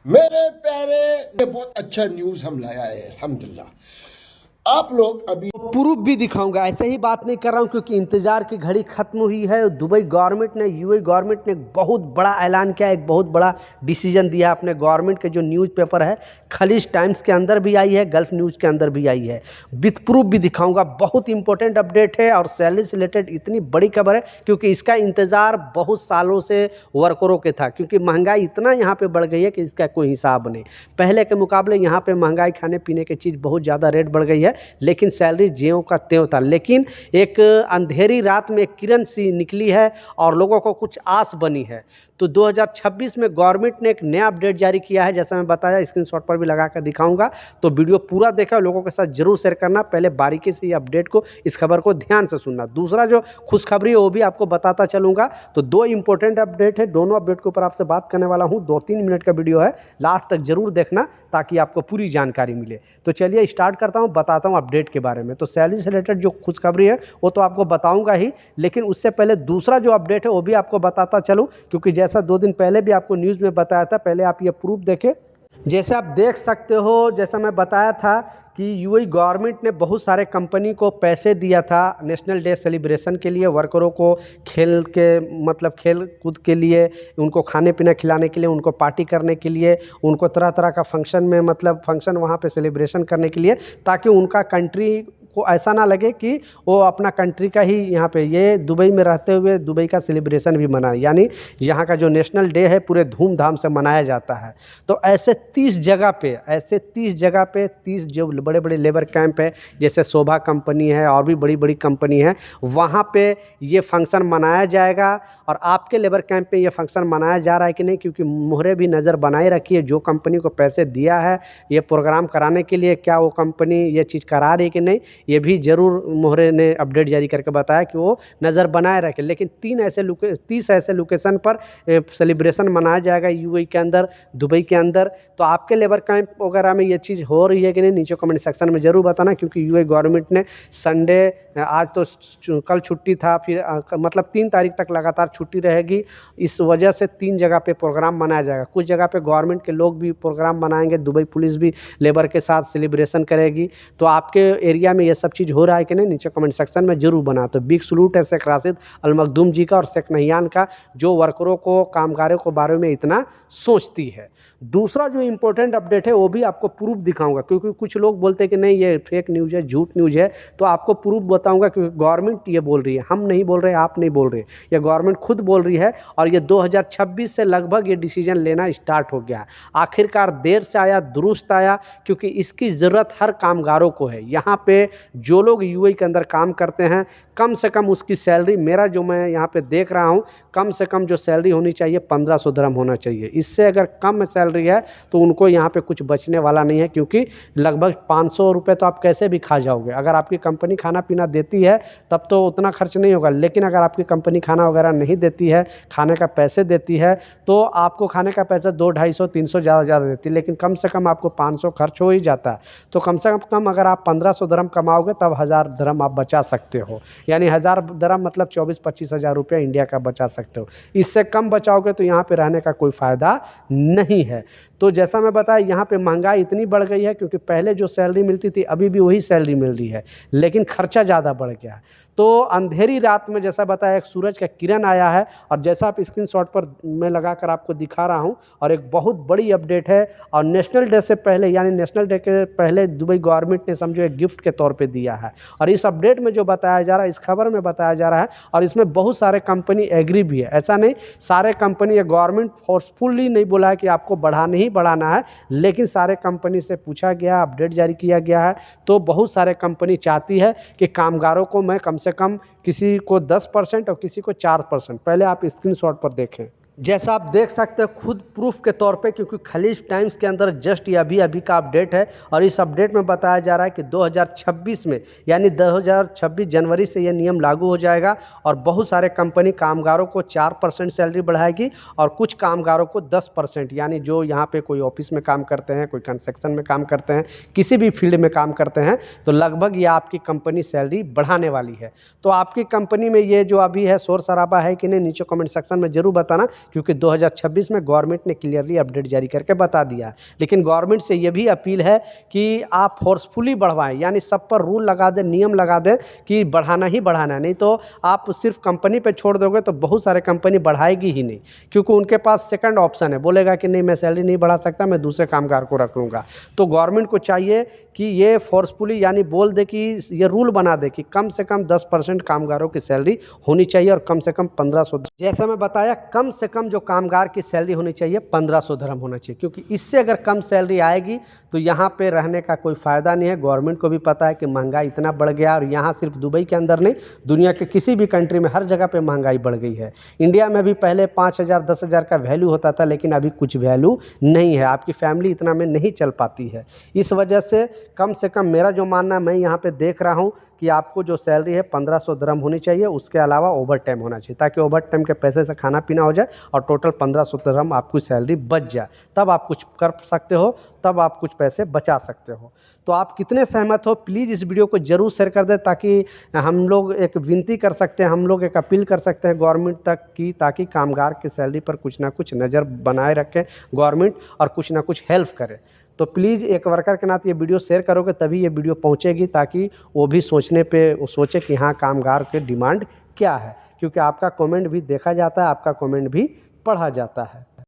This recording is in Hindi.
मेरे प्यारे, ये बहुत अच्छा न्यूज़ हम लाया है अल्हम्दुलिल्लाह। आप लोग अभी प्रूफ भी दिखाऊंगा, ऐसे ही बात नहीं कर रहा हूं क्योंकि इंतजार की घड़ी खत्म हुई है। दुबई गवर्नमेंट ने, यूएई गवर्नमेंट ने एक बहुत बड़ा ऐलान किया, एक बहुत बड़ा डिसीजन दिया अपने गवर्नमेंट के जो न्यूज़पेपर है, खलीज टाइम्स के अंदर भी आई है, गल्फ न्यूज़ के अंदर भी आई है। विथ प्रूफ भी दिखाऊंगा, बहुत इंपॉर्टेंट अपडेट है और सैलरी से रिलेटेड इतनी बड़ी खबर है क्योंकि इसका इंतजार बहुत सालों से वर्करों के था, क्योंकि महंगाई इतना यहाँ पे बढ़ गई है कि इसका कोई हिसाब नहीं। पहले के मुकाबले यहाँ पे महंगाई, खाने पीने की चीज़ बहुत ज़्यादा रेट बढ़ गई है, लेकिन सैलरी ज्यों का त्यों था। लेकिन एक अंधेरी रात में एक किरण सी निकली है और लोगों को कुछ आस बनी है। तो 2026 में गवर्नमेंट ने एक नया अपडेट जारी किया है, जैसा मैं बताया, स्क्रीनशॉट पर भी लगा कर दिखाऊंगा। तो वीडियो पूरा देखा, लोगों के साथ जरूर शेयर करना, पहले बारीकी से ये अपडेट को, इस खबर को ध्यान से सुनना। दूसरा जो खुशखबरी है वो भी आपको बताता चलूँगा। तो दो इंपॉर्टेंट अपडेट है, दोनों अपडेट के ऊपर आपसे बात करने वाला हूँ। 2-3 मिनट का वीडियो है, लास्ट तक जरूर देखना ताकि आपको पूरी जानकारी मिले। तो चलिए स्टार्ट करता हूँ, बताता हूँ अपडेट के बारे में। तो सैलरी से रिलेटेड जो खुशखबरी है वो तो आपको बताऊंगा ही, लेकिन उससे पहले दूसरा जो अपडेट है वो भी आपको बताता चलूं, क्योंकि जैसा 2 दिन पहले भी आपको न्यूज़ में बताया था, पहले आप ये प्रूफ देखें। जैसे आप देख सकते हो, जैसा मैं बताया था कि यूएई गवर्नमेंट ने बहुत सारे कंपनी को पैसे दिया था नेशनल डे सेलिब्रेशन के लिए, वर्करों को खेल के, मतलब खेल कूद के लिए, उनको खाने पीना खिलाने के लिए, उनको पार्टी करने के लिए, उनको तरह तरह का फंक्शन में, मतलब फंक्शन वहाँ पे सेलिब्रेशन करने के लिए, ताकि उनका कंट्री को ऐसा ना लगे कि वो अपना कंट्री का ही यहाँ पे, ये दुबई में रहते हुए दुबई का सेलिब्रेशन भी मनाए, यानी यहाँ का जो नेशनल डे है पूरे धूमधाम से मनाया जाता है। तो ऐसे 30 जगह पे, 30 जो बड़े बड़े लेबर कैंप है, जैसे शोभा कंपनी है और भी बड़ी बड़ी कंपनी है, वहाँ पे ये फंक्शन मनाया जाएगा। और आपके लेबर कैंप पे ये फंक्शन मनाया जा रहा है कि नहीं, क्योंकि मोहरे भी नज़र बनाए रखिए, जो कंपनी को पैसे दिया है ये प्रोग्राम कराने के लिए, क्या वो कंपनी ये चीज़ करा रही है कि नहीं, ये भी ज़रूर मोहरे ने अपडेट जारी करके बताया कि वो नज़र बनाए रखे। लेकिन 30 ऐसे लोकेशन पर सेलिब्रेशन मनाया जाएगा यूएई के अंदर, दुबई के अंदर। तो आपके लेबर कैंप वगैरह में ये चीज़ हो रही है कि नहीं, नीचे कमेंट सेक्शन में ज़रूर बताना, क्योंकि यूएई गवर्नमेंट ने संडे, आज तो कल छुट्टी था, फिर मतलब 3 तारीख तक लगातार छुट्टी रहेगी, इस वजह से 3 जगह पे प्रोग्राम मनाया जाएगा। कुछ जगह पे गवर्नमेंट के लोग भी प्रोग्राम मनाएंगे, दुबई पुलिस भी लेबर के साथ सेलिब्रेशन करेगी। तो आपके एरिया में ये सब चीज़ हो रहा है कि नहीं, नीचे कमेंट सेक्शन में जरूर बना। तो बिग सलूट है शेख राशिद अल मखदूम जी का और शेख नहियान का, जो वर्करों को, कामगारों को बारे में इतना सोचती है। दूसरा जो इंपॉर्टेंट अपडेट है वो भी आपको प्रूफ दिखाऊंगा, क्योंकि कुछ लोग बोलते हैं कि नहीं ये फेक न्यूज़ है, झूठ न्यूज़ है। तो आपको प्रूफ बताऊंगा, क्योंकि गवर्नमेंट ये बोल रही है, हम नहीं बोल रहे, आप नहीं बोल रहे, ये गवर्नमेंट खुद बोल रही है। और ये 2026 से लगभग ये डिसीजन लेना स्टार्ट हो गया। आखिरकार देर से आया, दुरुस्त आया, क्योंकि इसकी ज़रूरत हर कामगारों को है। यहाँ पे जो लोग यूएई के अंदर काम करते हैं, कम से कम उसकी सैलरी, मेरा जो मैं यहाँ पे देख रहा हूँ, कम से कम जो सैलरी होनी चाहिए 1500 दिरहम होना चाहिए। इससे अगर कम सैलरी है तो उनको यहाँ पे कुछ बचने वाला नहीं है, क्योंकि लगभग 500 रुपये तो आप कैसे भी खा जाओगे। अगर आपकी कंपनी खाना पीना देती है तब तो उतना खर्च नहीं होगा, लेकिन अगर आपकी कंपनी खाना वगैरह नहीं देती है, खाने का पैसे देती है, तो आपको खाने का पैसा 200-250-300 ज़्यादा देती है, लेकिन कम से कम आपको 500 खर्च हो ही जाता है। तो कम से कम अगर आप 1500 दिरहम कमाओगे तब 1000 दिरहम आप बचा सकते हो, यानी 1000 दिरहम मतलब 24-25 हज़ार रुपया इंडिया का बचा सकते हो। इससे कम बचाओगे तो यहाँ पे रहने का कोई फ़ायदा नहीं है। तो जैसा मैं बताया, यहाँ पे महंगाई इतनी बढ़ गई है, क्योंकि पहले जो सैलरी मिलती थी अभी भी वही सैलरी मिल रही है, लेकिन खर्चा ज़्यादा बढ़ गया है। तो अंधेरी रात में, जैसा बताया, एक सूरज का किरण आया है, और जैसा आप स्क्रीनशॉट पर मैं लगाकर आपको दिखा रहा हूँ, और एक बहुत बड़ी अपडेट है। और नेशनल डे से पहले, यानी नेशनल डे के पहले दुबई गवर्नमेंट ने समझो एक गिफ्ट के तौर पे दिया है। और इस अपडेट में जो बताया जा रहा है, इस खबर में बताया जा रहा है, और इसमें बहुत सारे कंपनी एग्री भी है। ऐसा नहीं सारे कंपनी, ये गवर्नमेंट फोर्सफुली नहीं बोला है कि आपको बढ़ाना ही बढ़ाना है, लेकिन सारे कंपनी से पूछा गया, अपडेट जारी किया गया है। तो बहुत सारे कंपनी चाहती है कि कामगारों को मैं कम से कम, किसी को 10% और किसी को 4%, पहले आप स्क्रीनशॉट पर देखें। जैसा आप देख सकते हो खुद प्रूफ के तौर पे, क्योंकि खलीज टाइम्स के अंदर जस्ट ये अभी का अपडेट है। और इस अपडेट में बताया जा रहा है कि 2026 में, यानी 2026 जनवरी से ये नियम लागू हो जाएगा, और बहुत सारे कंपनी कामगारों को 4% सैलरी बढ़ाएगी, और कुछ कामगारों को 10%, यानी जो यहाँ पे कोई ऑफिस में काम करते हैं, कोई कंस्ट्रक्शन में काम करते हैं, किसी भी फील्ड में काम करते हैं, तो लगभग ये आपकी कंपनी सैलरी बढ़ाने वाली है। तो आपकी कंपनी में ये जो अभी है शोर शराबा है कि नहीं, नीचे कमेंट सेक्शन में ज़रूर बताना, क्योंकि 2026 में गवर्नमेंट ने क्लियरली अपडेट जारी करके बता दिया। लेकिन गवर्नमेंट से ये भी अपील है कि आप फोर्सफुली बढ़वाएं, यानी सब पर रूल लगा दें, नियम लगा दें कि बढ़ाना ही बढ़ाना है, नहीं तो आप सिर्फ कंपनी पे छोड़ दोगे तो बहुत सारे कंपनी बढ़ाएगी ही नहीं, क्योंकि उनके पास सेकंड ऑप्शन है, बोलेगा कि नहीं मैं सैलरी नहीं बढ़ा सकता, मैं दूसरे कामगार को रख लूँगा। तो गवर्नमेंट को चाहिए कि ये फोर्सफुली यानी बोल दे कि ये रूल बना दे कि कम से कम 10% कामगारों की सैलरी होनी चाहिए और कम से कम 1500, जैसा मैं बताया कम से कम जो कामगार की सैलरी होनी चाहिए 1500 दिरहम होना चाहिए, क्योंकि इससे अगर कम सैलरी आएगी तो यहाँ पे रहने का कोई फ़ायदा नहीं है। गवर्नमेंट को भी पता है कि महंगाई इतना बढ़ गया, और यहाँ सिर्फ दुबई के अंदर नहीं, दुनिया के किसी भी कंट्री में हर जगह पे महंगाई बढ़ गई है। इंडिया में भी पहले 5000 10,000 का वैल्यू होता था, लेकिन अभी कुछ वैल्यू नहीं है, आपकी फैमिली इतना में नहीं चल पाती है। इस वजह से कम मेरा जो मानना है, मैं यहाँ पे देख रहा हूँ कि आपको जो सैलरी है 1500 दिरहम होनी चाहिए, उसके अलावा ओवर टाइम होना चाहिए, ताकि ओवर टाइम के पैसे से खाना पीना हो जाए और टोटल 1500 दिरहम आपकी सैलरी बच जाए। तब आप कुछ कर सकते हो, तब आप कुछ पैसे बचा सकते हो। तो आप कितने सहमत हो, प्लीज़ इस वीडियो को ज़रूर शेयर कर दें, ताकि हम लोग एक विनती कर सकते हैं, हम लोग एक अपील कर सकते हैं गवर्नमेंट तक की, ताकि कामगार की सैलरी पर कुछ ना कुछ नज़र बनाए रखें गवर्नमेंट और कुछ ना कुछ हेल्प करे। तो प्लीज़ एक वर्कर के नाते ये वीडियो शेयर करोगे तभी ये वीडियो पहुंचेगी, ताकि वो भी सोचे कि हाँ कामगार के डिमांड क्या है, क्योंकि आपका कमेंट भी देखा जाता है, आपका कमेंट भी पढ़ा जाता है।